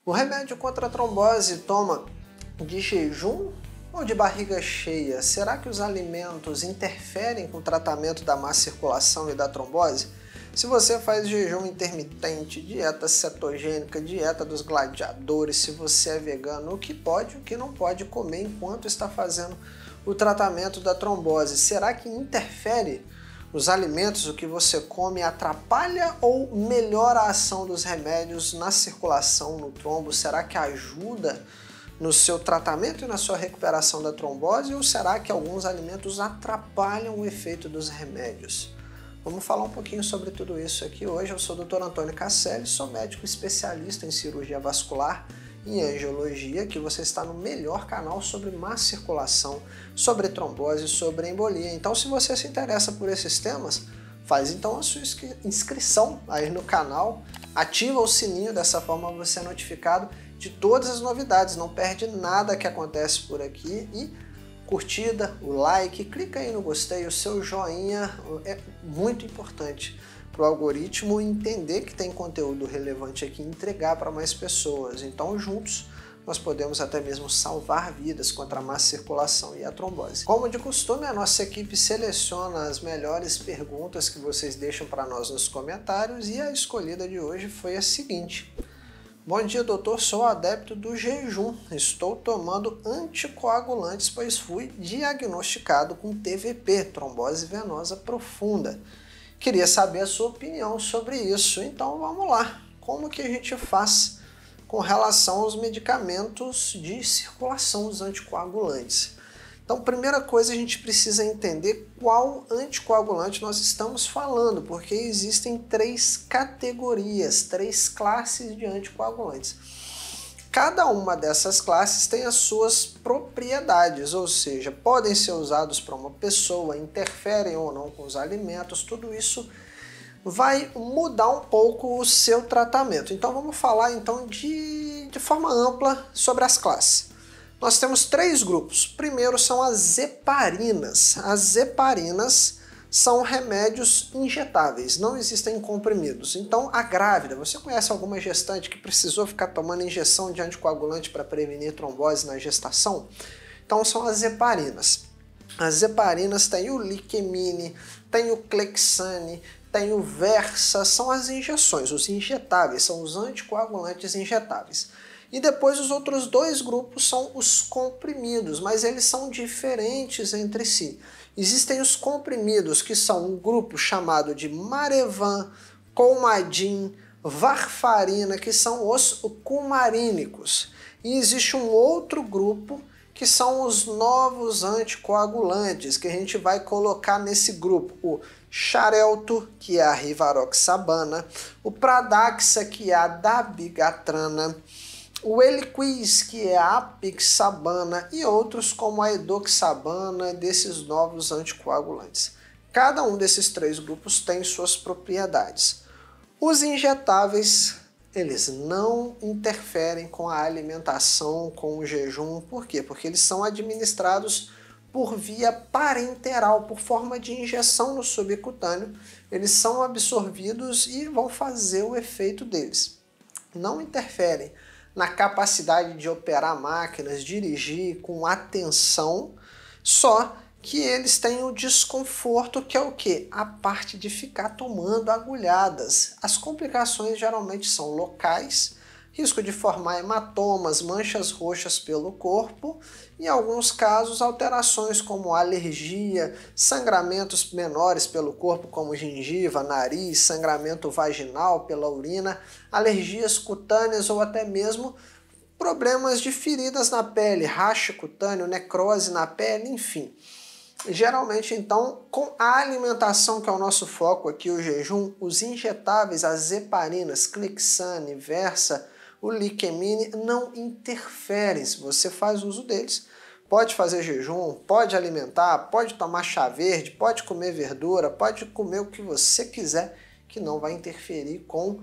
O remédio contra a trombose toma de jejum ou de barriga cheia? Será que os alimentos interferem com o tratamento da má circulação e da trombose? Se você faz jejum intermitente, dieta cetogênica, dieta dos gladiadores, se você é vegano, o que pode e o que não pode comer enquanto está fazendo o tratamento da trombose? Será que interfere os alimentos, o que você come, atrapalha ou melhora a ação dos remédios na circulação, no trombo? Será que ajuda no seu tratamento e na sua recuperação da trombose? Ou será que alguns alimentos atrapalham o efeito dos remédios? Vamos falar um pouquinho sobre tudo isso aqui hoje. Eu sou o Dr. Antônio Casselli, sou médico especialista em cirurgia vascular e angiologia, que você está no melhor canal sobre má circulação, sobre trombose, sobre embolia. Então, se você se interessa por esses temas, faz então a sua inscrição aí no canal, ativa o sininho, dessa forma você é notificado de todas as novidades, não perde nada que acontece por aqui. E curtida, o like, clica aí no gostei, o seu joinha é muito importante para o algoritmo entender que tem conteúdo relevante aqui e entregar para mais pessoas. Então, juntos, nós podemos até mesmo salvar vidas contra a má circulação e a trombose. Como de costume, a nossa equipe seleciona as melhores perguntas que vocês deixam para nós nos comentários e a escolhida de hoje foi a seguinte: bom dia, doutor, sou adepto do jejum, estou tomando anticoagulantes pois fui diagnosticado com TVP, trombose venosa profunda. Queria saber a sua opinião sobre isso, então vamos lá. Como que a gente faz com relação aos medicamentos de circulação, os anticoagulantes? Então, primeira coisa, a gente precisa entender qual anticoagulante nós estamos falando, porque existem três categorias, três classes de anticoagulantes. Cada uma dessas classes tem as suas propriedades, ou seja, podem ser usados para uma pessoa, interferem ou não com os alimentos, tudo isso vai mudar um pouco o seu tratamento. Então vamos falar então de forma ampla sobre as classes. Nós temos três grupos. Primeiro são as heparinas. As heparinas são remédios injetáveis, não existem comprimidos. Então, a grávida, você conhece alguma gestante que precisou ficar tomando injeção de anticoagulante para prevenir trombose na gestação? Então, são as heparinas. As heparinas têm o Liquemine, tem o Clexane, tem o Versa, são as injeções, os injetáveis, são os anticoagulantes injetáveis. E depois os outros dois grupos são os comprimidos, mas eles são diferentes entre si. Existem os comprimidos, que são um grupo chamado de Marevan, Coumadin, Varfarina, que são os cumarínicos. E existe um outro grupo, que são os novos anticoagulantes, que a gente vai colocar nesse grupo. O Xarelto, que é a rivaroxabana, o Pradaxa, que é a dabigatrana, o Eliquis, que é a apixabana, e outros como a edoxabana, desses novos anticoagulantes. Cada um desses três grupos tem suas propriedades. Os injetáveis, eles não interferem com a alimentação, com o jejum. Por quê? Porque eles são administrados por via parenteral, por forma de injeção no subcutâneo. Eles são absorvidos e vão fazer o efeito deles. Não interferem na capacidade de operar máquinas, dirigir com atenção, só que eles têm o desconforto, que é o quê? A parte de ficar tomando agulhadas. As complicações geralmente são locais, risco de formar hematomas, manchas roxas pelo corpo e, em alguns casos, alterações como alergia, sangramentos menores pelo corpo como gengiva, nariz, sangramento vaginal pela urina, alergias cutâneas ou até mesmo problemas de feridas na pele, racha cutâneo, necrose na pele, enfim. Geralmente, então, com a alimentação, que é o nosso foco aqui, o jejum, os injetáveis, as heparinas, Clexane, Versa, o Liquemine, não interferem. Se você faz uso deles, pode fazer jejum, pode alimentar, pode tomar chá verde, pode comer verdura, pode comer o que você quiser, que não vai interferir com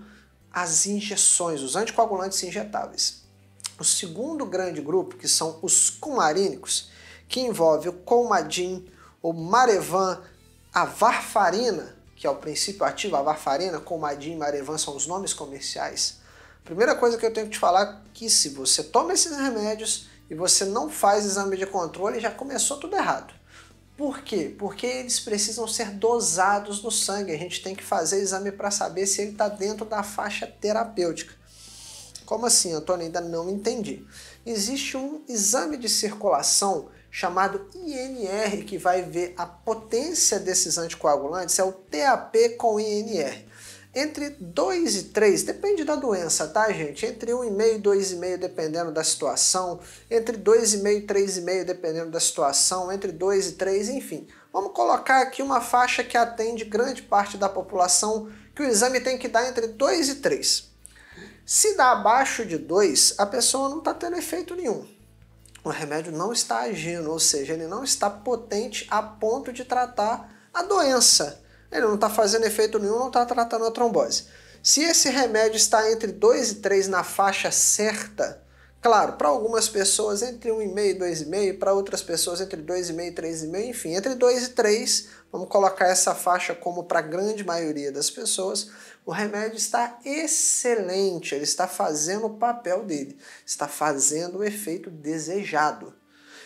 as injeções, os anticoagulantes injetáveis. O segundo grande grupo, que são os cumarínicos, que envolve o Coumadin, o Marevan, a Varfarina, que é o princípio ativo, a Varfarina, Coumadin e Marevan são os nomes comerciais. Primeira coisa que eu tenho que te falar é que se você toma esses remédios e você não faz exame de controle, já começou tudo errado. Por quê? Porque eles precisam ser dosados no sangue. A gente tem que fazer exame para saber se ele está dentro da faixa terapêutica. Como assim, Antônio? Ainda não entendi. Existe um exame de circulação chamado INR que vai ver a potência desses anticoagulantes, é o TAP com INR. Entre 2 e 3, depende da doença, tá, gente? Entre 1,5 e 2,5, dependendo da situação. Entre 2,5 e 3,5, dependendo da situação. Entre 2 e 3, enfim. Vamos colocar aqui uma faixa que atende grande parte da população, que o exame tem que dar entre 2 e 3. Se dá abaixo de 2, a pessoa não está tendo efeito nenhum. O remédio não está agindo, ou seja, ele não está potente a ponto de tratar a doença. Ele não está fazendo efeito nenhum, não está tratando a trombose. Se esse remédio está entre 2 e 3 na faixa certa, claro, para algumas pessoas entre 1,5 e 2,5, para outras pessoas entre 2,5 e 3,5, enfim, entre 2 e 3, vamos colocar essa faixa como para a grande maioria das pessoas, o remédio está excelente, ele está fazendo o papel dele, está fazendo o efeito desejado.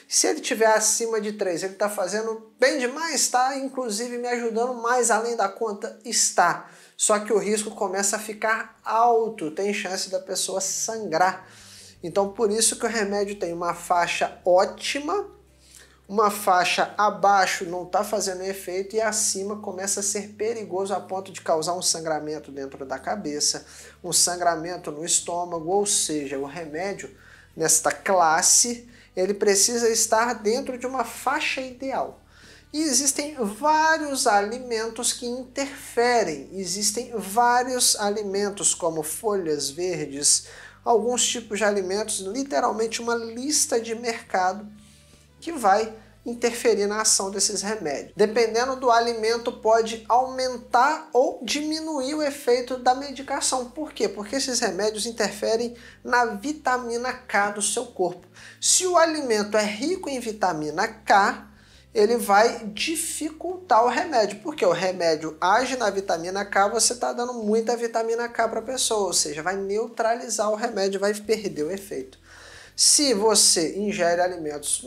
Se ele estiver acima de 3, ele está fazendo bem demais? Está, inclusive, me ajudando mais além da conta? Está. Só que o risco começa a ficar alto, tem chance da pessoa sangrar. Então, por isso que o remédio tem uma faixa ótima, uma faixa abaixo não está fazendo efeito e acima começa a ser perigoso a ponto de causar um sangramento dentro da cabeça, um sangramento no estômago, ou seja, o remédio nesta classe ele precisa estar dentro de uma faixa ideal. E existem vários alimentos que interferem, existem vários alimentos como folhas verdes, alguns tipos de alimentos, literalmente uma lista de mercado que vai interferir na ação desses remédios. Dependendo do alimento, pode aumentar ou diminuir o efeito da medicação. Por quê? Porque esses remédios interferem na vitamina K do seu corpo. Se o alimento é rico em vitamina K, ele vai dificultar o remédio, porque o remédio age na vitamina K, você está dando muita vitamina K para a pessoa, ou seja, vai neutralizar o remédio, vai perder o efeito. Se você ingere alimentos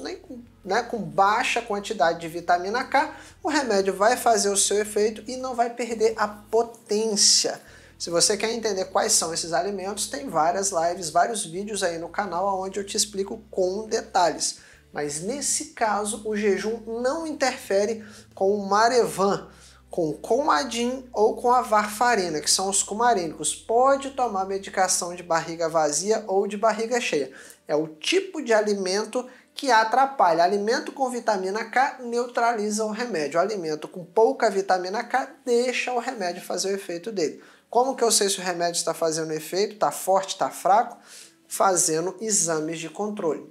com baixa quantidade de vitamina K, o remédio vai fazer o seu efeito e não vai perder a potência. Se você quer entender quais são esses alimentos, tem várias lives, vários vídeos aí no canal onde eu te explico com detalhes. Mas nesse caso, o jejum não interfere com o Marevan, com o Coumadin ou com a varfarina, que são os cumarínicos. Pode tomar medicação de barriga vazia ou de barriga cheia. É o tipo de alimento que atrapalha. Alimento com vitamina K neutraliza o remédio. O alimento com pouca vitamina K deixa o remédio fazer o efeito dele. Como que eu sei se o remédio está fazendo efeito, está forte, está fraco? Fazendo exames de controle.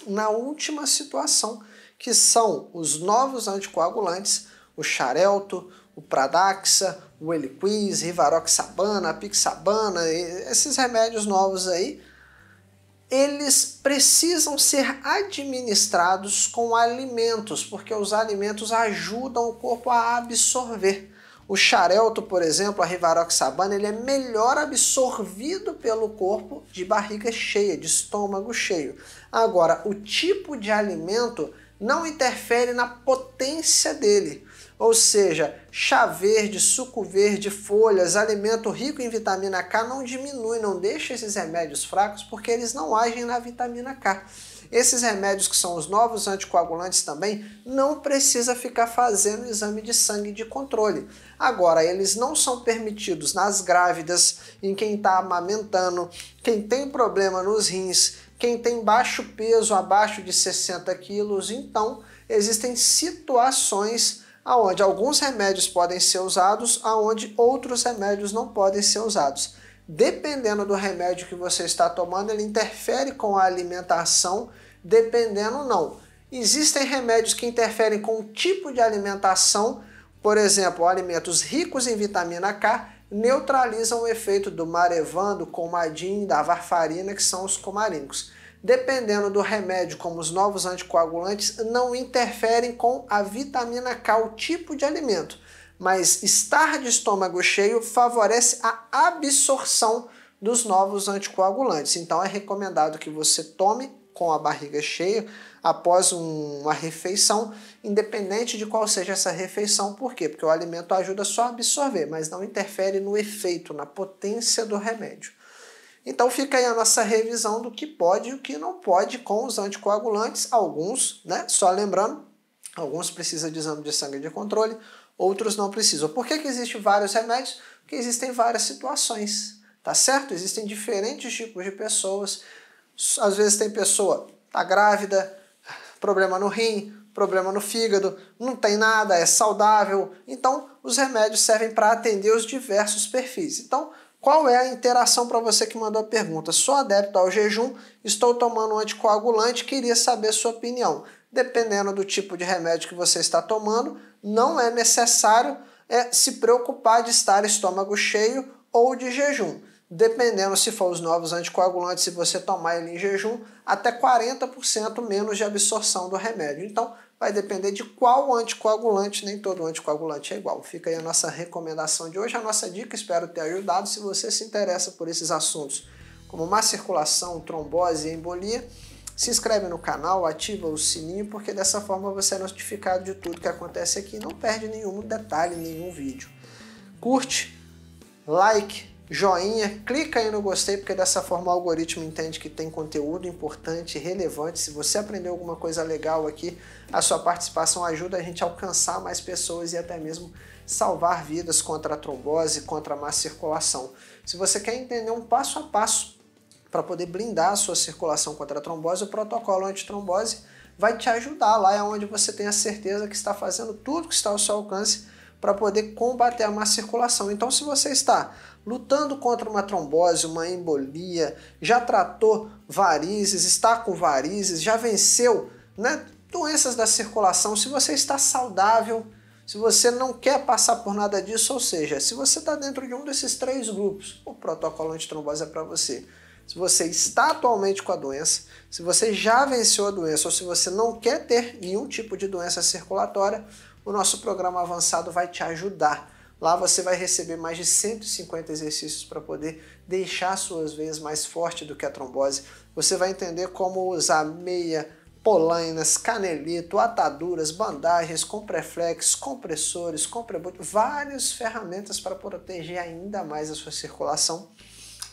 Na última situação, que são os novos anticoagulantes, o Xarelto, o Pradaxa, o Eliquis, Rivaroxabana, Apixabana, esses remédios novos aí, eles precisam ser administrados com alimentos, porque os alimentos ajudam o corpo a absorver. O Xarelto, por exemplo, a Rivaroxabana, ele é melhor absorvido pelo corpo de barriga cheia, de estômago cheio. Agora, o tipo de alimento não interfere na potência dele. Ou seja, chá verde, suco verde, folhas, alimento rico em vitamina K não diminui, não deixa esses remédios fracos porque eles não agem na vitamina K. Esses remédios que são os novos anticoagulantes também não precisa ficar fazendo exame de sangue de controle. Agora, eles não são permitidos nas grávidas, em quem está amamentando, quem tem problema nos rins, quem tem baixo peso, abaixo de 60 quilos. Então, existem situações onde alguns remédios podem ser usados, onde outros remédios não podem ser usados. Dependendo do remédio que você está tomando, ele interfere com a alimentação, dependendo não. Existem remédios que interferem com o tipo de alimentação, por exemplo, alimentos ricos em vitamina K neutralizam o efeito do Marevan, do Coumadin, da varfarina, que são os cumarínicos. Dependendo do remédio, como os novos anticoagulantes, não interferem com a vitamina K, o tipo de alimento. Mas estar de estômago cheio favorece a absorção dos novos anticoagulantes. Então é recomendado que você tome com a barriga cheia após uma refeição, independente de qual seja essa refeição. Por quê? Porque o alimento ajuda só a absorver, mas não interfere no efeito, na potência do remédio. Então fica aí a nossa revisão do que pode e o que não pode com os anticoagulantes. Alguns, né? Só lembrando, alguns precisam de exame de sangue de controle, outros não precisam. Por que existem vários remédios? Porque existem várias situações, tá certo? Existem diferentes tipos de pessoas. Às vezes tem pessoa tá grávida, problema no rim, problema no fígado, não tem nada, é saudável. Então os remédios servem para atender os diversos perfis. Então, qual é a interação para você que mandou a pergunta? Sou adepto ao jejum, estou tomando um anticoagulante, queria saber sua opinião. Dependendo do tipo de remédio que você está tomando, não é necessário se preocupar de estar estômago cheio ou de jejum. Dependendo se for os novos anticoagulantes, se você tomar ele em jejum, até 40% menos de absorção do remédio. Então, vai depender de qual anticoagulante, nem todo anticoagulante é igual. Fica aí a nossa recomendação de hoje, a nossa dica, espero ter ajudado. Se você se interessa por esses assuntos, como má circulação, trombose e embolia, se inscreve no canal, ativa o sininho, porque dessa forma você é notificado de tudo que acontece aqui e não perde nenhum detalhe, nenhum vídeo. Curte, like, joinha, clica aí no gostei, porque dessa forma o algoritmo entende que tem conteúdo importante e relevante. Se você aprendeu alguma coisa legal aqui, a sua participação ajuda a gente a alcançar mais pessoas e até mesmo salvar vidas contra a trombose, contra a má circulação. Se você quer entender um passo a passo para poder blindar a sua circulação contra a trombose, o protocolo antitrombose vai te ajudar. Lá é onde você tem a certeza que está fazendo tudo que está ao seu alcance para poder combater a má circulação. Então, se você está lutando contra uma trombose, uma embolia, já tratou varizes, está com varizes, já venceu, né, doenças da circulação, se você está saudável, se você não quer passar por nada disso, ou seja, se você está dentro de um desses 3 grupos, o protocolo antitrombose é para você. Se você está atualmente com a doença, se você já venceu a doença ou se você não quer ter nenhum tipo de doença circulatória, o nosso programa avançado vai te ajudar. Lá você vai receber mais de 150 exercícios para poder deixar suas veias mais fortes do que a trombose. Você vai entender como usar meia, polainas, canelito, ataduras, bandagens, compreflex, compressores, várias ferramentas para proteger ainda mais a sua circulação.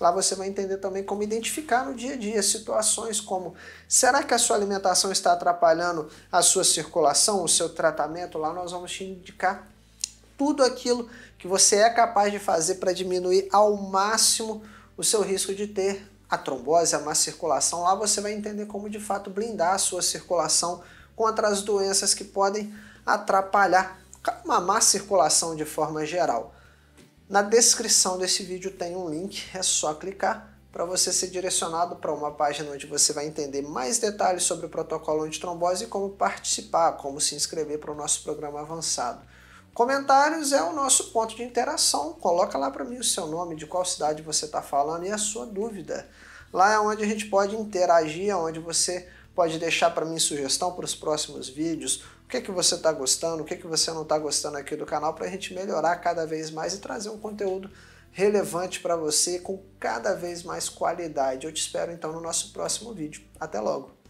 Lá você vai entender também como identificar no dia a dia situações como: será que a sua alimentação está atrapalhando a sua circulação, o seu tratamento? Lá nós vamos te indicar tudo aquilo que você é capaz de fazer para diminuir ao máximo o seu risco de ter a trombose, a má circulação. Lá você vai entender como de fato blindar a sua circulação contra as doenças que podem atrapalhar uma má circulação de forma geral. Na descrição desse vídeo tem um link, é só clicar para você ser direcionado para uma página onde você vai entender mais detalhes sobre o protocolo antitrombose e como participar, como se inscrever para o nosso programa avançado. Comentários é o nosso ponto de interação, coloca lá para mim o seu nome, de qual cidade você está falando e a sua dúvida. Lá é onde a gente pode interagir, onde você pode deixar para mim sugestão para os próximos vídeos, o que você está gostando, o que você não está gostando aqui do canal, para a gente melhorar cada vez mais e trazer um conteúdo relevante para você com cada vez mais qualidade. Eu te espero então no nosso próximo vídeo. Até logo!